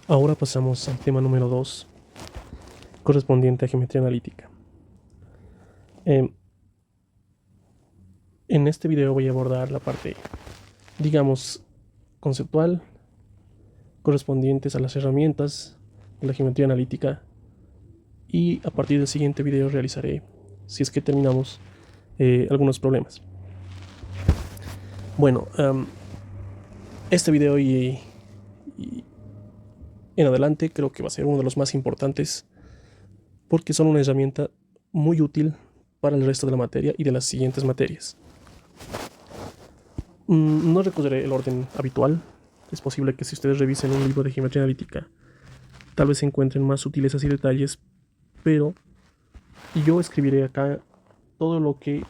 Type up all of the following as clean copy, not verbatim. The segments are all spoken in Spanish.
Ahora pasamos al tema número 2, correspondiente a geometría analítica. En este video voy a abordar la parte, digamos, conceptual, correspondientes a las herramientas de la geometría analítica, y a partir del siguiente video realizaré, si es que terminamos, algunos problemas. Bueno, este video y en adelante creo que va a ser uno de los más importantes porque son una herramienta muy útil para el resto de la materia y de las siguientes materias. No recordaré el orden habitual. Es posible que si ustedes revisen un libro de geometría analítica, tal vez se encuentren más sutilezas y detalles, pero yo escribiré acá todo lo que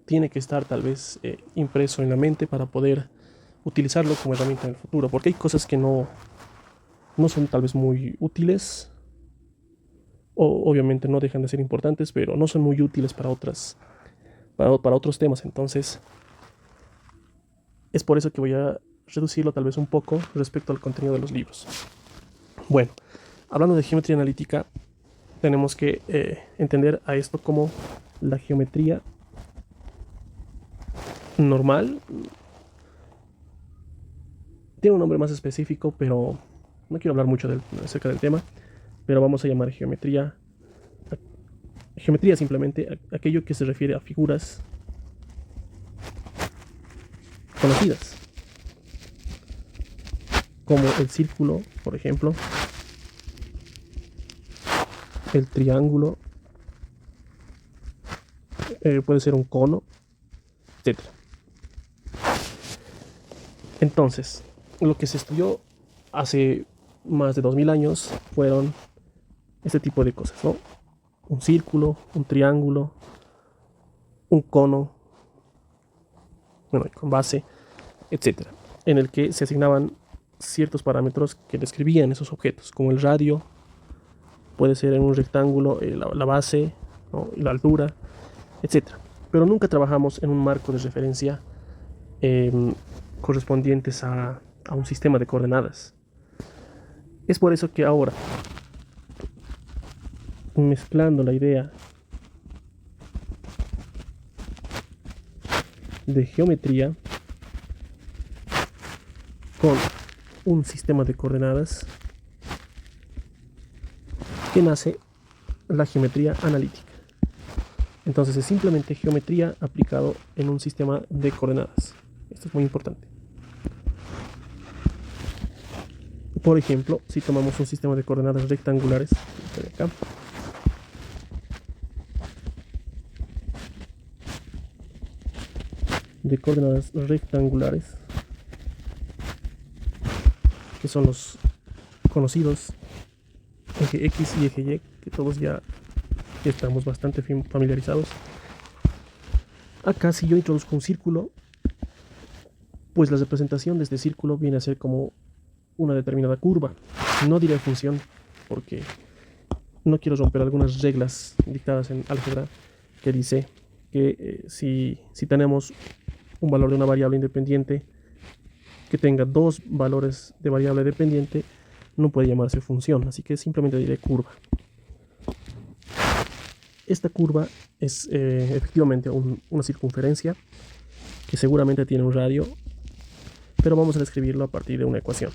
tiene que estar tal vez impreso en la mente para poder utilizarlo como herramienta en el futuro, porque hay cosas que no son tal vez muy útiles, o obviamente no dejan de ser importantes, pero no son muy útiles para otros temas. Entonces es por eso que voy a reducirlo tal vez un poco respecto al contenido de los libros. Bueno, hablando de geometría analítica, tenemos que entender a esto como la geometría normal. Tiene un nombre más específico, pero no quiero hablar mucho acerca del tema, pero vamos a llamar geometría simplemente aquello que se refiere a figuras conocidas, como el círculo, por ejemplo, el triángulo, puede ser un cono, etc. Entonces, lo que se estudió hace más de 2000 años fueron este tipo de cosas, ¿no? Un círculo, un triángulo, un cono, bueno, con base, etc. En el que se asignaban ciertos parámetros que describían esos objetos, como el radio, puede ser en un rectángulo la base, ¿no? La altura, etc. Pero nunca trabajamos en un marco de referencia correspondientes a un sistema de coordenadas. Es por eso que ahora, mezclando la idea de geometría con un sistema de coordenadas, que nace la geometría analítica. Entonces es simplemente geometría aplicado en un sistema de coordenadas. Esto es muy importante. Por ejemplo, si tomamos un sistema de coordenadas rectangulares, acá, de coordenadas rectangulares, que son los conocidos eje X y eje Y, que todos ya estamos bastante familiarizados. Acá, si yo introduzco un círculo, pues la representación de este círculo viene a ser como una determinada curva. No diré función, porque no quiero romper algunas reglas dictadas en álgebra, que dice que si tenemos un valor de una variable independiente que tenga dos valores de variable dependiente, no puede llamarse función, así que simplemente diré curva. Esta curva es efectivamente una circunferencia que seguramente tiene un radio, pero vamos a describirlo a partir de una ecuación.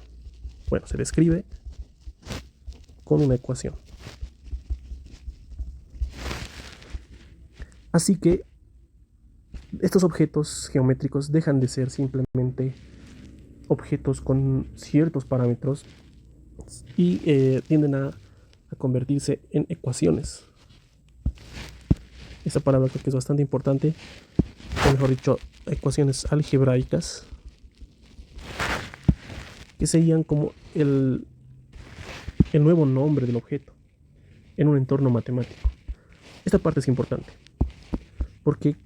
Bueno, se describe con una ecuación. Así que estos objetos geométricos dejan de ser simplemente objetos con ciertos parámetros y tienden a convertirse en ecuaciones. Esta palabra creo que es bastante importante, o mejor dicho, ecuaciones algebraicas, que serían como el nuevo nombre del objeto en un entorno matemático. Esta parte es importante, porque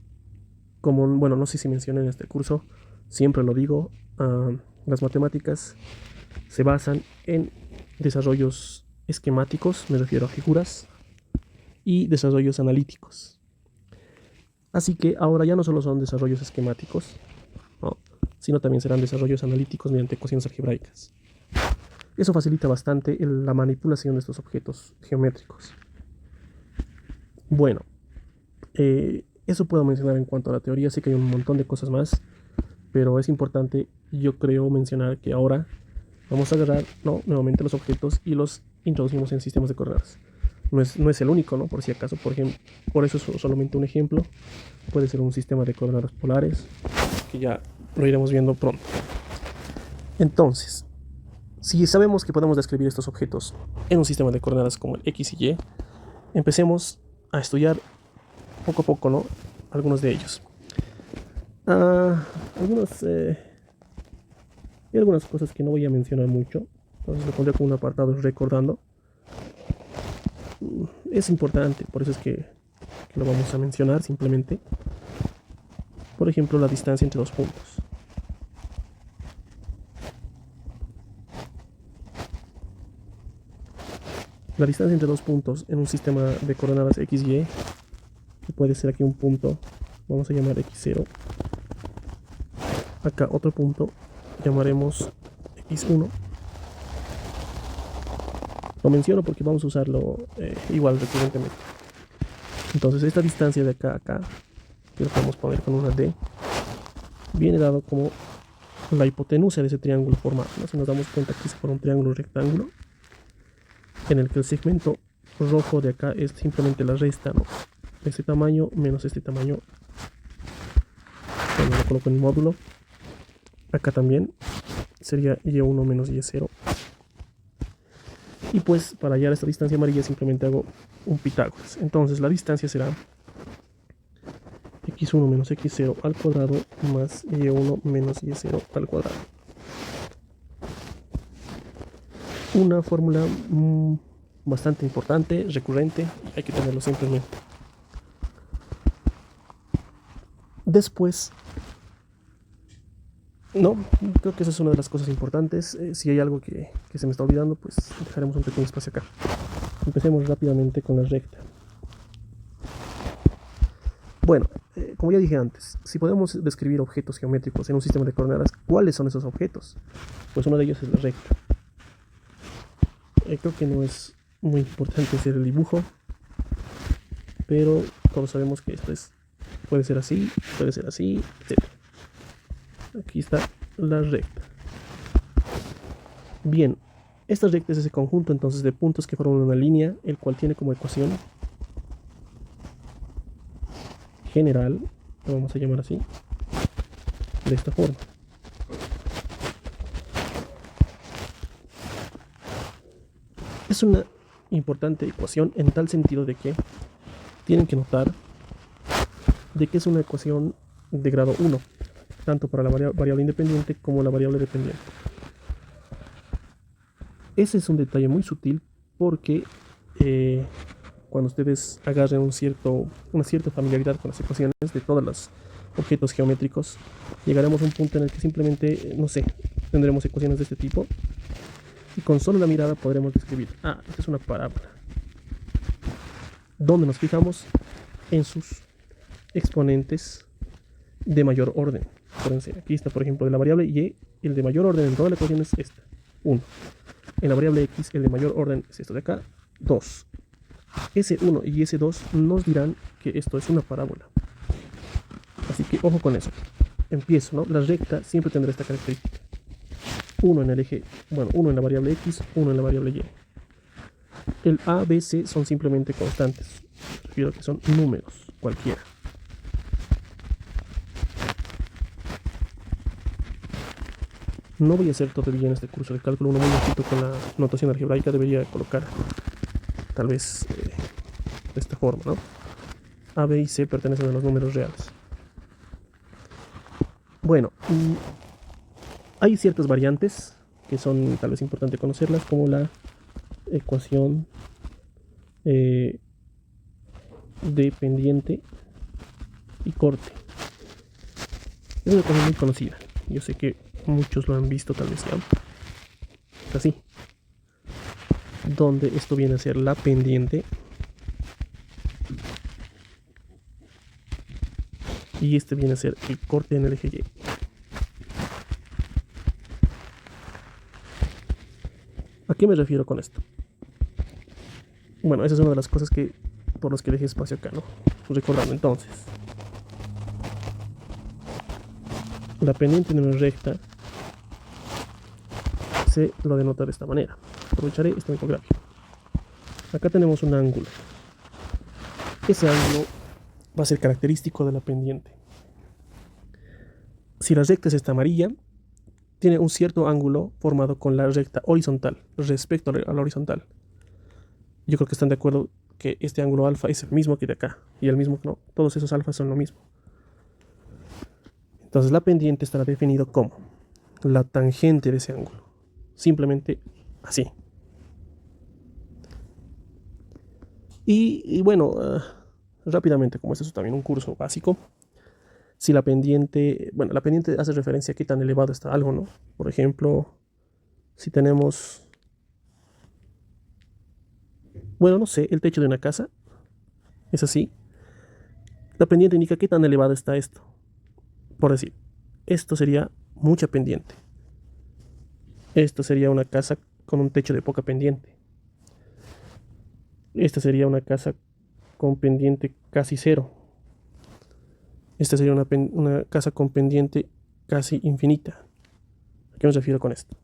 como, bueno, no sé si mencioné en este curso, siempre lo digo, las matemáticas se basan en desarrollos esquemáticos, me refiero a figuras, y desarrollos analíticos. Así que ahora ya no solo son desarrollos esquemáticos, ¿no?, sino también serán desarrollos analíticos mediante ecuaciones algebraicas. Eso facilita bastante la manipulación de estos objetos geométricos. Bueno, eso puedo mencionar en cuanto a la teoría. Sé que hay un montón de cosas más, pero es importante, yo creo, mencionar que ahora vamos a agarrar nuevamente los objetos y los introducimos en sistemas de coordenadas. No es el único, ¿no? Por si acaso, por ejemplo, por eso es solamente un ejemplo. Puede ser un sistema de coordenadas polares, que ya lo iremos viendo pronto. Entonces, si sabemos que podemos describir estos objetos en un sistema de coordenadas como el X y Y, empecemos a estudiar poco a poco, ¿no? Algunos de ellos. Hay algunas cosas que no voy a mencionar mucho, entonces lo pondré como un apartado recordando. Es importante, por eso es que lo vamos a mencionar simplemente. Por ejemplo, la distancia entre dos puntos. La distancia entre dos puntos en un sistema de coordenadas X y Y, que puede ser aquí un punto, vamos a llamar X0. Acá otro punto, llamaremos X1. Lo menciono porque vamos a usarlo igual recurrentemente. Entonces esta distancia de acá a acá, que lo podemos poner con una D, viene dado como la hipotenusa de ese triángulo formado, ¿no? Si nos damos cuenta que se forma un triángulo rectángulo, en el que el segmento rojo de acá es simplemente la resta, ¿no? Este tamaño menos este tamaño. Bueno, lo coloco en el módulo. Acá también sería Y1 menos Y0. Y pues para hallar esta distancia amarilla simplemente hago un Pitágoras. Entonces la distancia será X1 menos X0 al cuadrado más Y1 menos Y0 al cuadrado. Una fórmula bastante importante, recurrente, y hay que tenerlo siempre en mente. Después, creo que esa es una de las cosas importantes. Si hay algo que se me está olvidando, pues dejaremos un pequeño espacio acá. Empecemos rápidamente con la recta. Bueno, como ya dije antes, si podemos describir objetos geométricos en un sistema de coordenadas, ¿cuáles son esos objetos? Pues uno de ellos es la recta. Creo que no es muy importante hacer el dibujo, pero todos sabemos que esto puede ser así, etc. Aquí está la recta. Bien, esta recta es ese conjunto entonces de puntos que forman una línea, el cual tiene como ecuación general, lo vamos a llamar así, de esta forma. Es una importante ecuación en tal sentido de que tienen que notar de que es una ecuación de grado 1, tanto para la variable independiente como la variable dependiente. Ese es un detalle muy sutil porque cuando ustedes agarren una cierta familiaridad con las ecuaciones de todos los objetos geométricos, llegaremos a un punto en el que simplemente, no sé, tendremos ecuaciones de este tipo y con solo la mirada podremos describir, esta es una parábola. ¿Dónde nos fijamos? En sus exponentes de mayor orden. Acuérdense, aquí está por ejemplo de la variable y, el de mayor orden en toda la ecuación es esta, 1. En la variable x, el de mayor orden es esto de acá, 2. Ese 1 y ese 2 nos dirán que esto es una parábola. Así que ojo con eso. Empiezo, ¿no? La recta siempre tendrá esta característica. 1 en el eje, uno en la variable x, 1 en la variable y. El a, b, c son simplemente constantes. Refiero que son números, cualquiera. No voy a hacer todavía en este curso de cálculo uno muy poquito con la notación algebraica. Debería colocar tal vez de esta forma, ¿no? A, B y C pertenecen a los números reales. Bueno, hay ciertas variantes que son tal vez importante conocerlas, como la ecuación de pendiente y corte. Es una ecuación muy conocida. Yo sé que muchos lo han visto tal vez ya. Es así. Donde esto viene a ser la pendiente y este viene a ser el corte en el eje Y. qué me refiero con esto? Bueno, esa es una de las cosas por las que dejé espacio acá, ¿no? Recordando entonces. La pendiente de una recta se lo denota de esta manera. Aprovecharé este gráfico. Acá tenemos un ángulo. Ese ángulo va a ser característico de la pendiente. Si la recta es esta amarilla, tiene un cierto ángulo formado con la recta horizontal respecto a la horizontal. Yo creo que están de acuerdo que este ángulo alfa es el mismo que de acá y el mismo que no. Todos esos alfas son lo mismo. Entonces la pendiente estará definido como la tangente de ese ángulo. Simplemente así. Y bueno, rápidamente, como este es también un curso básico, si la pendiente, bueno, la pendiente hace referencia a qué tan elevado está algo, ¿no? Por ejemplo, si tenemos, bueno, no sé, el techo de una casa, es así. La pendiente indica qué tan elevado está esto. Por decir, esto sería mucha pendiente. Esto sería una casa con un techo de poca pendiente. Esta sería una casa con pendiente casi cero. Esta sería una casa con pendiente casi infinita. ¿A qué me refiero con esto?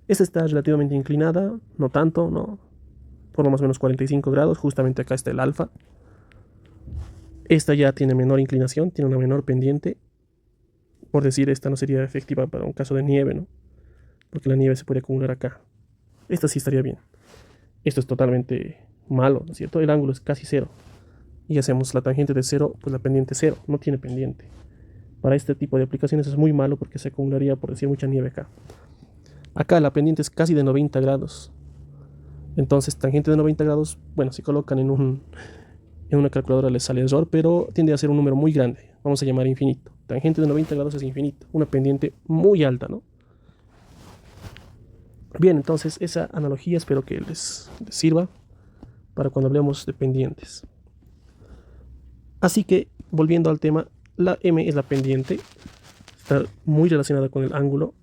Esta está relativamente inclinada, no tanto, no, por lo más o menos 45 grados, justamente acá está el alfa. Esta ya tiene menor inclinación, tiene una menor pendiente. Por decir, esta no sería efectiva para un caso de nieve, ¿no? Porque la nieve se puede acumular acá. Esta sí estaría bien. Esto es totalmente malo, ¿no es cierto? El ángulo es casi cero. Y hacemos la tangente de cero, pues la pendiente cero, no tiene pendiente. Para este tipo de aplicaciones es muy malo porque se acumularía, por decir, mucha nieve acá. Acá la pendiente es casi de 90 grados. Entonces, tangente de 90 grados, bueno, si colocan en una calculadora les sale error, pero tiende a ser un número muy grande. Vamos a llamar infinito. Tangente de 90 grados es infinito. Una pendiente muy alta, ¿no? Bien, entonces esa analogía espero que les sirva para cuando hablemos de pendientes. Así que, volviendo al tema, la M es la pendiente. Está muy relacionada con el ángulo,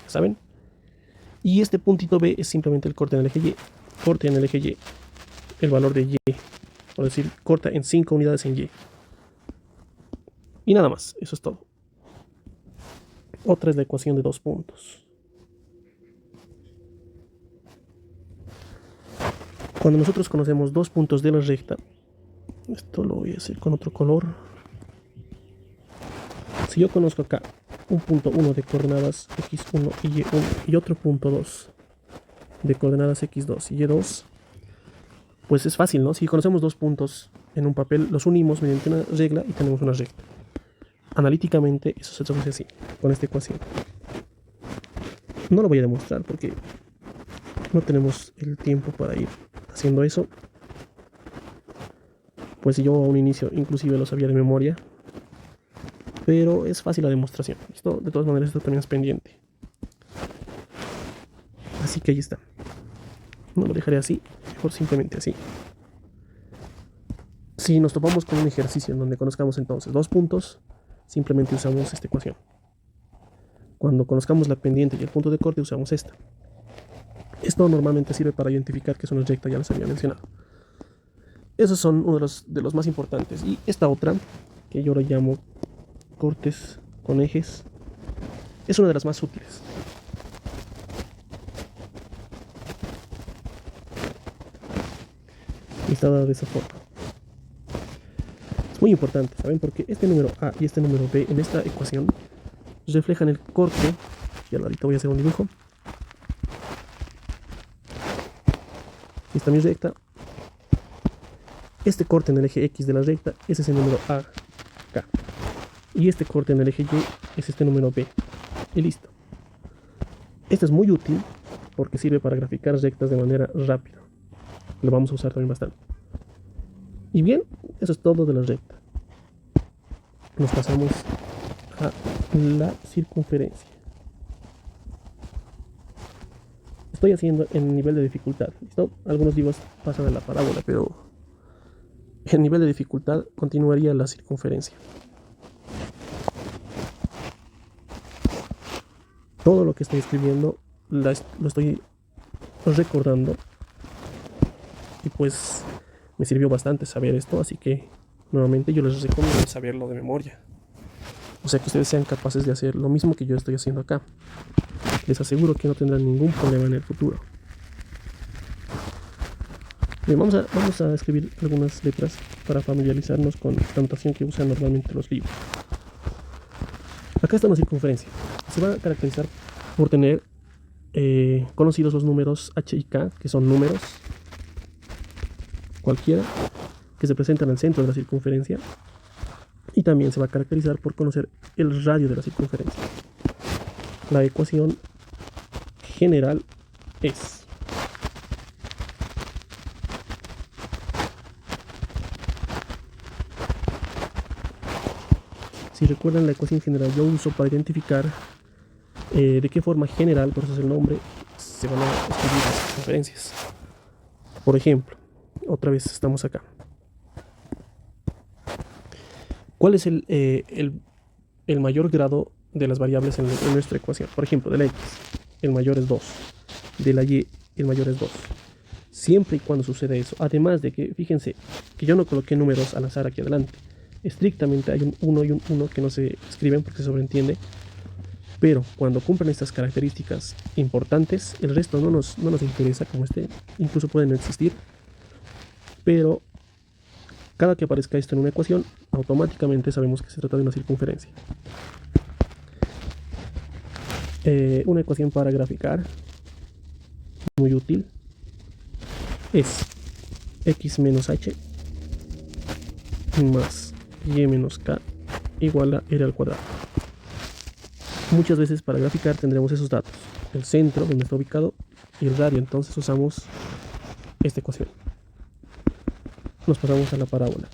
¿saben? Y este puntito B es simplemente el corte en el eje Y. Corte en el eje Y. El valor de Y. Por decir, corta en 5 unidades en Y. Y nada más, eso es todo. Otra es la ecuación de 2 puntos. Cuando nosotros conocemos 2 puntos de la recta, esto lo voy a hacer con otro color. Si yo conozco acá un punto 1 de coordenadas x1 y y1 y otro punto 2 de coordenadas x2 y y2, pues es fácil, ¿no? Si conocemos 2 puntos en un papel, los unimos mediante una regla y tenemos una recta. Analíticamente eso se traduce así, con esta ecuación. No lo voy a demostrar porque no tenemos el tiempo para ir haciendo eso. Pues yo a un inicio inclusive lo sabía de memoria, pero es fácil la demostración. Esto, de todas maneras, esto también es pendiente. Así que ahí está. No lo dejaré así, mejor simplemente así. Si nos topamos con un ejercicio en donde conozcamos entonces 2 puntos, simplemente usamos esta ecuación. Cuando conozcamos la pendiente y el punto de corte, usamos esta. Esto normalmente sirve para identificar que es una recta, ya les había mencionado. Esos son uno de los más importantes. Y esta otra, que yo la llamo cortes con ejes, es una de las más útiles. Está dada de esa forma. Es muy importante, ¿saben? Porque este número A y este número B en esta ecuación reflejan el corte. Y ahorita voy a hacer un dibujo. Esta es mi recta. Este corte en el eje X de la recta es ese número A, acá. Y este corte en el eje Y es este número B. Y listo. Esto es muy útil porque sirve para graficar rectas de manera rápida. Lo vamos a usar también bastante. Y bien, eso es todo de la recta. Nos pasamos a la circunferencia. Estoy haciendo en nivel de dificultad. ¿Listo? Algunos libros pasan a la parábola, pero en nivel de dificultad continuaría la circunferencia. Todo lo que estoy escribiendo lo estoy recordando y pues me sirvió bastante saber esto, así que nuevamente yo les recomiendo saberlo de memoria. O sea que ustedes sean capaces de hacer lo mismo que yo estoy haciendo acá. Les aseguro que no tendrán ningún problema en el futuro. Bien, vamos a escribir algunas letras para familiarizarnos con la notación que usan normalmente los libros. Acá está una circunferencia. Se va a caracterizar por tener conocidos los números H y K, que son números cualquiera que se presentan al centro de la circunferencia, y también se va a caracterizar por conocer el radio de la circunferencia. La ecuación general es si recuerdan la ecuación general yo uso para identificar de qué forma general, por eso es el nombre, se van a escribir las circunferencias. Por ejemplo, otra vez estamos acá. ¿Cuál es el mayor grado de las variables en nuestra ecuación? Por ejemplo, de la x, el mayor es 2. De la y, el mayor es 2. Siempre y cuando sucede eso. Además de que, fíjense, que yo no coloqué números al azar aquí adelante. Estrictamente hay un 1 y un 1 que no se escriben porque se sobreentiende. Pero cuando cumplen estas características importantes, el resto no nos interesa como este. Incluso puede no existir. Pero cada que aparezca esto en una ecuación, automáticamente sabemos que se trata de una circunferencia. Una ecuación para graficar, muy útil, es x menos h más y menos k igual a r al cuadrado. Muchas veces para graficar tendremos esos datos, el centro donde está ubicado y el radio, entonces usamos esta ecuación. Nos pasamos a la parábola.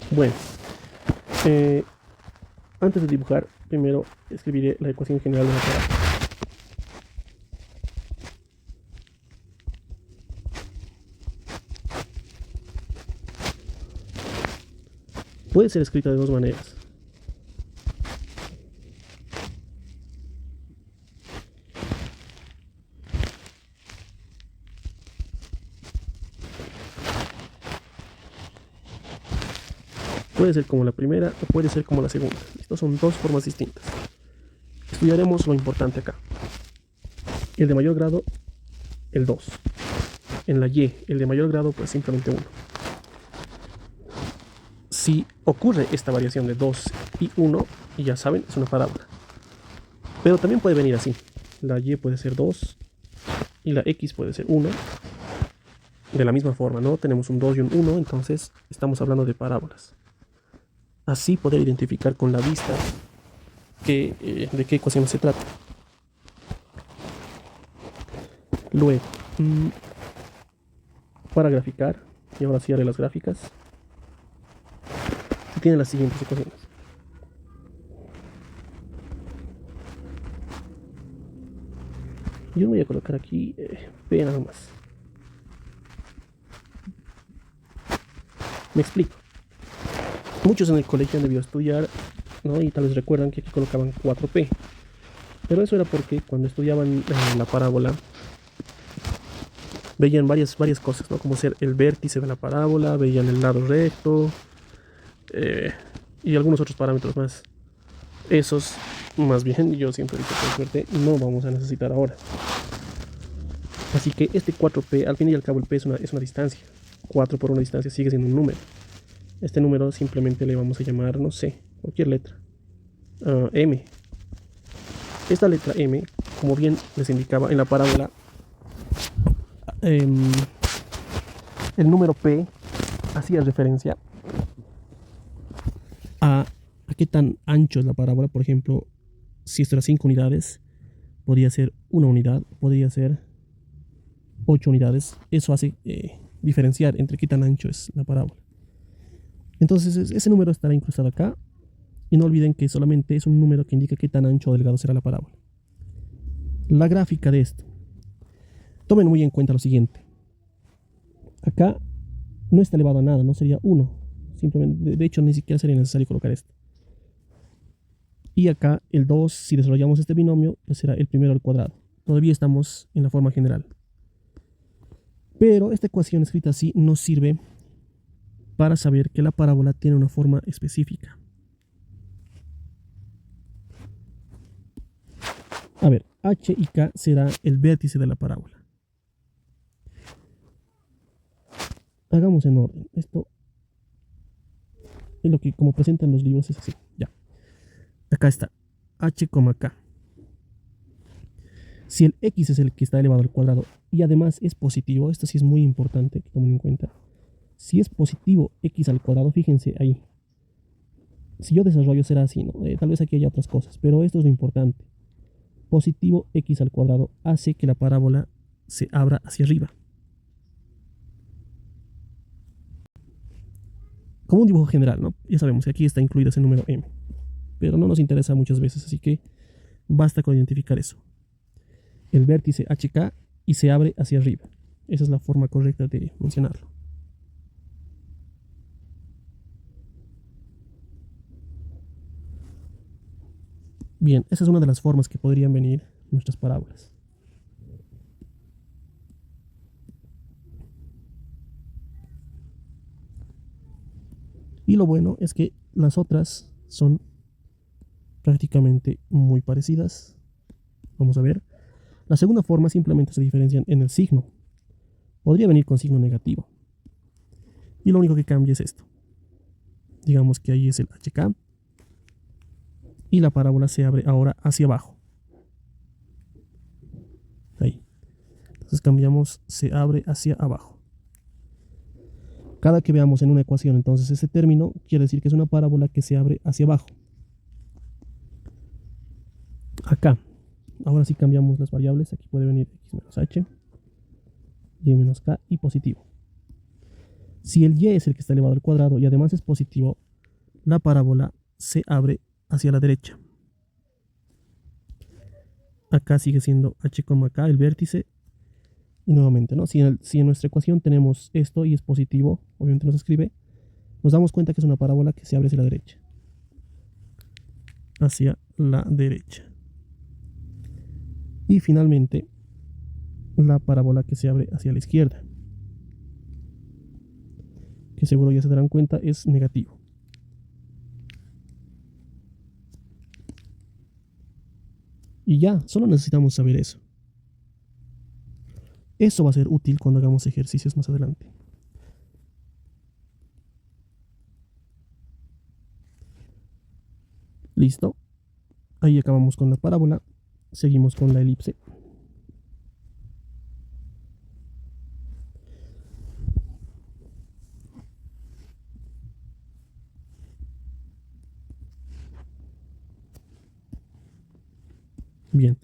Bueno, antes de dibujar, primero escribiré la ecuación general de la parábola. Puede ser escrita de dos maneras. Puede ser como la primera o puede ser como la segunda. Estas son dos formas distintas. Estudiaremos lo importante acá. El de mayor grado, el 2. En la y, el de mayor grado, pues simplemente 1. Si ocurre esta variación de 2 y 1, y ya saben, es una parábola. Pero también puede venir así. La y puede ser 2 y la x puede ser 1. De la misma forma, ¿no? Tenemos un 2 y un 1, entonces estamos hablando de parábolas. Así poder identificar con la vista de qué ecuación se trata. Luego, para graficar, y ahora sí haré las gráficas, se tienen las siguientes ecuaciones. Yo voy a colocar aquí P nada más. Me explico. Muchos en el colegio han debido estudiar, ¿no? Y tal vez recuerdan que aquí colocaban 4P. Pero eso era porque cuando estudiaban la parábola veían varias cosas, ¿no? Como ser el vértice de la parábola, veían el lado recto y algunos otros parámetros más. Esos, más bien, yo siempre he dicho con suerte, no vamos a necesitar ahora. Así que este 4P, al fin y al cabo el P es una distancia. 4 por una distancia sigue siendo un número. Este número simplemente le vamos a llamar, no sé, cualquier letra. M. Esta letra M, como bien les indicaba en la parábola, el número P hacía referencia a qué tan ancho es la parábola. Por ejemplo, si esto era 5 unidades, podría ser 1 unidad, podría ser 8 unidades. Eso hace diferenciar entre qué tan ancho es la parábola. Entonces ese número estará incrustado acá. Y no olviden que solamente es un número que indica qué tan ancho o delgado será la parábola. La gráfica de esto. Tomen muy en cuenta lo siguiente. Acá no está elevado a nada, no sería 1. Simplemente, de hecho, ni siquiera sería necesario colocar esto. Y acá el 2, si desarrollamos este binomio, pues será el primero al cuadrado. Todavía estamos en la forma general. Pero esta ecuación escrita así nos sirve para saber que la parábola tiene una forma específica. A ver, h y k será el vértice de la parábola. Hagamos en orden. Esto es lo que como presentan los libros, es así. Ya. Acá está h, k. Si el x es el que está elevado al cuadrado y además es positivo, esto sí es muy importante que tomen en cuenta. Si es positivo x al cuadrado, fíjense ahí. Si yo desarrollo será así, ¿no? Tal vez aquí haya otras cosas, pero esto es lo importante. Positivo x al cuadrado hace que la parábola se abra hacia arriba. Como un dibujo general, ¿no? Ya sabemos que aquí está incluido ese número m, pero no nos interesa muchas veces, así que basta con identificar eso. El vértice HK y se abre hacia arriba. Esa es la forma correcta de mencionarlo. Bien, esa es una de las formas que podrían venir nuestras parábolas. Y lo bueno es que las otras son prácticamente muy parecidas. Vamos a ver. La segunda forma simplemente se diferencian en el signo. Podría venir con signo negativo. Y lo único que cambia es esto. Digamos que ahí es el HK. Y la parábola se abre ahora hacia abajo. Ahí. Entonces cambiamos, se abre hacia abajo. Cada que veamos en una ecuación entonces ese término, quiere decir que es una parábola que se abre hacia abajo. Acá, ahora sí cambiamos las variables, aquí puede venir x menos h, y menos k y positivo. Si el y es el que está elevado al cuadrado y además es positivo, la parábola se abre hacia la derecha. Acá sigue siendo h, k el vértice. Y nuevamente, ¿no? Si en nuestra ecuación tenemos esto y es positivo, obviamente nos escribe, nos damos cuenta que es una parábola que se abre hacia la derecha. Hacia la derecha. Y finalmente, la parábola que se abre hacia la izquierda. Que seguro ya se darán cuenta es negativo. Y ya, solo necesitamos saber eso. Eso va a ser útil cuando hagamos ejercicios más adelante. Listo. Ahí acabamos con la parábola. Seguimos con la elipse. Bien,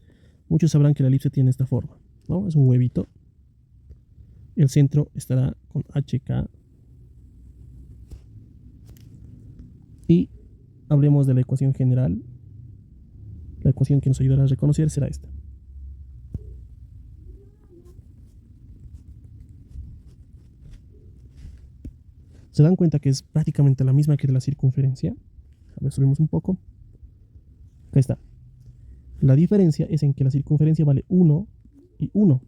muchos sabrán que la elipse tiene esta forma, ¿no? Es un huevito. El centro estará con HK. Y hablemos de la ecuación general. La ecuación que nos ayudará a reconocer será esta. Se dan cuenta que es prácticamente la misma que de la circunferencia. A ver, subimos un poco. Acá está. La diferencia es en que la circunferencia vale 1 y 1.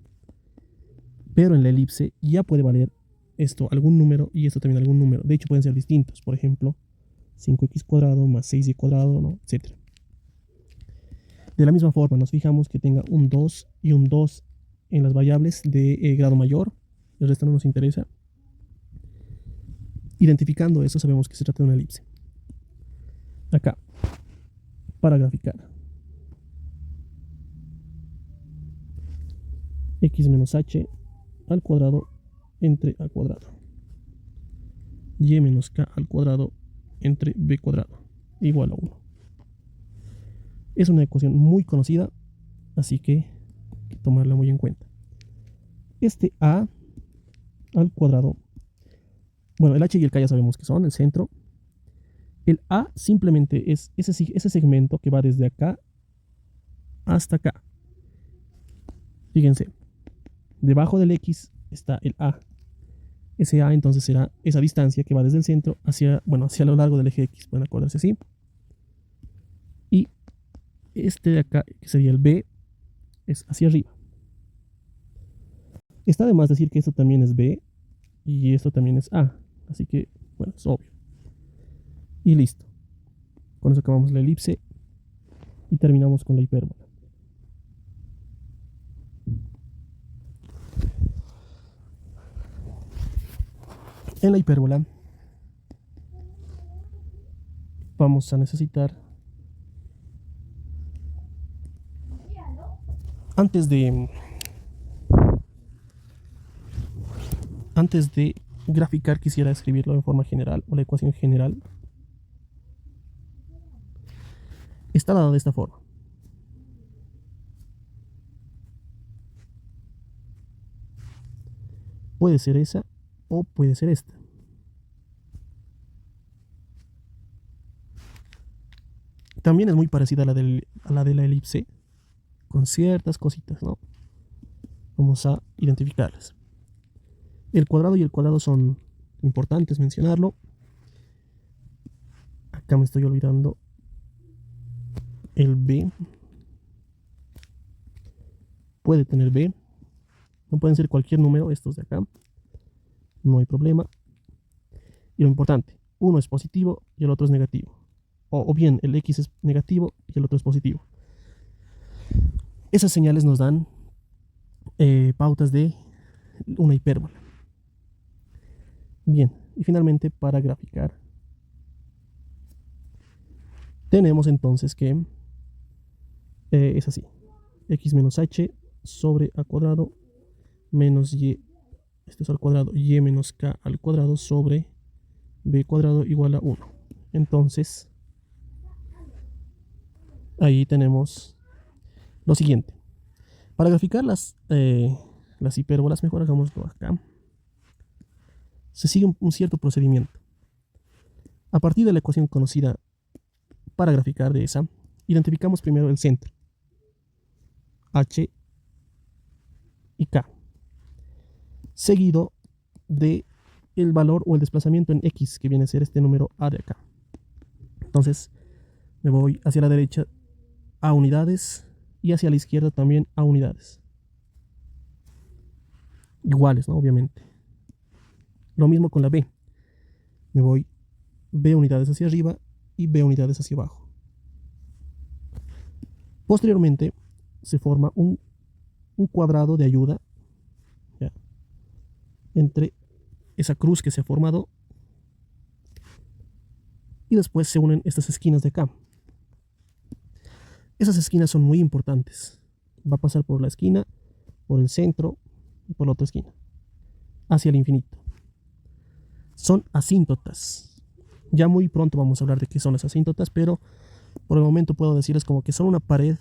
Pero en la elipse ya puede valer esto algún número y esto también algún número. De hecho pueden ser distintos. Por ejemplo, 5x cuadrado más 6y cuadrado, ¿no? Etc. De la misma forma nos fijamos que tenga un 2 y un 2 en las variables de grado mayor. El resto no nos interesa. Identificando eso sabemos que se trata de una elipse. Acá, para graficar. X menos h al cuadrado entre a cuadrado. Y menos k al cuadrado entre b cuadrado igual a 1. Es una ecuación muy conocida, así que hay que tomarla muy en cuenta. Este a al cuadrado, bueno, el h y el k ya sabemos que son el centro. El a simplemente es ese segmento que va desde acá hasta acá. Fíjense, debajo del x está el a. Ese a entonces será esa distancia que va desde el centro hacia, bueno, hacia lo largo del eje x. Pueden acordarse así. Y este de acá, que sería el B, es hacia arriba. Está de más decir que esto también es B y esto también es A. Así que, bueno, es obvio. Y listo. Con eso acabamos la elipse y terminamos con la hipérbola. En la hipérbola vamos a necesitar, antes de graficar, quisiera escribirlo en forma general, o la ecuación general. Está dada de esta forma. Puede ser esa o puede ser esta. También es muy parecida a la de la elipse, con ciertas cositas, ¿no? Vamos a identificarlas. El cuadrado y el cuadrado son importantes mencionarlo. Acá me estoy olvidando el B. Puede tener B. No pueden ser cualquier número estos de acá. No hay problema. Y lo importante, uno es positivo y el otro es negativo. O bien el X es negativo y el otro es positivo. Esas señales nos dan pautas de una hipérbola. Bien, y finalmente para graficar tenemos entonces que es así: x menos h sobre a cuadrado menos y, esto es al cuadrado, y menos k al cuadrado sobre b cuadrado igual a 1. Entonces ahí tenemos lo siguiente. Para graficar las hipérbolas, mejor hagámoslo acá. Se sigue un cierto procedimiento. A partir de la ecuación conocida para graficar de esa, identificamos primero el centro, h y k, seguido de el valor o el desplazamiento en x, que viene a ser este número a de acá. Entonces me voy hacia la derecha a unidades y hacia la izquierda también a unidades. Iguales, ¿no? Obviamente. Lo mismo con la b. Me voy b unidades hacia arriba y b unidades hacia abajo. Posteriormente se forma un cuadrado de ayuda, ¿ya?, entre esa cruz que se ha formado, y después se unen estas esquinas de acá. Esas esquinas son muy importantes. Va a pasar por la esquina, por el centro y por la otra esquina, hacia el infinito. Son asíntotas. Ya muy pronto vamos a hablar de qué son las asíntotas, pero por el momento puedo decirles como que son una pared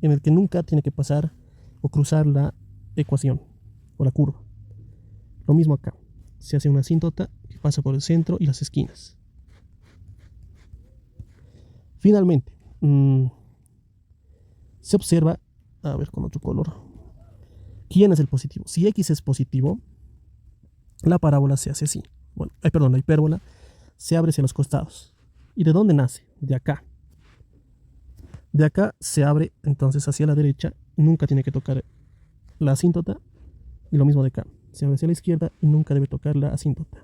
en el que nunca tiene que pasar o cruzar la ecuación o la curva. Lo mismo acá. Se hace una asíntota que pasa por el centro y las esquinas. Finalmente, se observa, a ver con otro color, ¿quién es el positivo? Si x es positivo, la parábola se hace así. Bueno, la hipérbola se abre hacia los costados. ¿Y de dónde nace? De acá. De acá se abre entonces hacia la derecha, nunca tiene que tocar la asíntota, y lo mismo de acá. Se abre hacia la izquierda y nunca debe tocar la asíntota.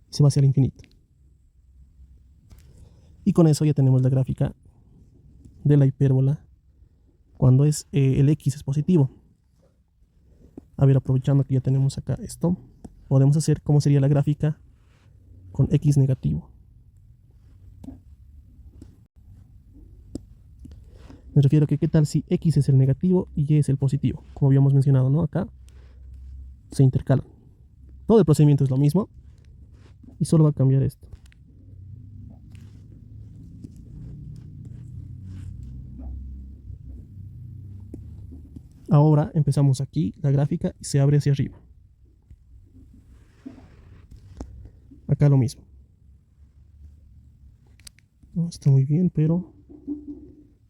Se va hacia el infinito. Y con eso ya tenemos la gráfica de la hipérbola cuando el x es positivo. A ver, aprovechando que ya tenemos acá esto, podemos hacer cómo sería la gráfica con x negativo. Me refiero a que qué tal si x es el negativo y y es el positivo, como habíamos mencionado, ¿no? Acá se intercalan. Todo el procedimiento es lo mismo y solo va a cambiar esto. Ahora empezamos aquí la gráfica y se abre hacia arriba. Acá lo mismo. No está muy bien, pero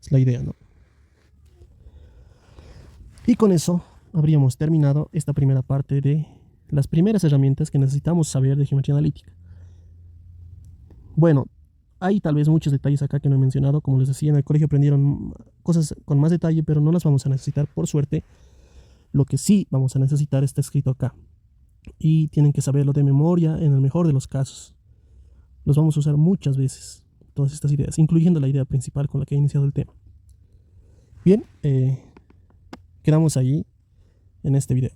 es la idea, ¿no? Y con eso habríamos terminado esta primera parte de las primeras herramientas que necesitamos saber de geometría analítica. Bueno, Hay tal vez muchos detalles acá que no he mencionado. Como les decía, en el colegio aprendieron cosas con más detalle, pero no las vamos a necesitar por suerte. Lo que sí vamos a necesitar está escrito acá. Y tienen que saberlo de memoria en el mejor de los casos. Los vamos a usar muchas veces, todas estas ideas, incluyendo la idea principal con la que he iniciado el tema. Bien, quedamos allí en este video.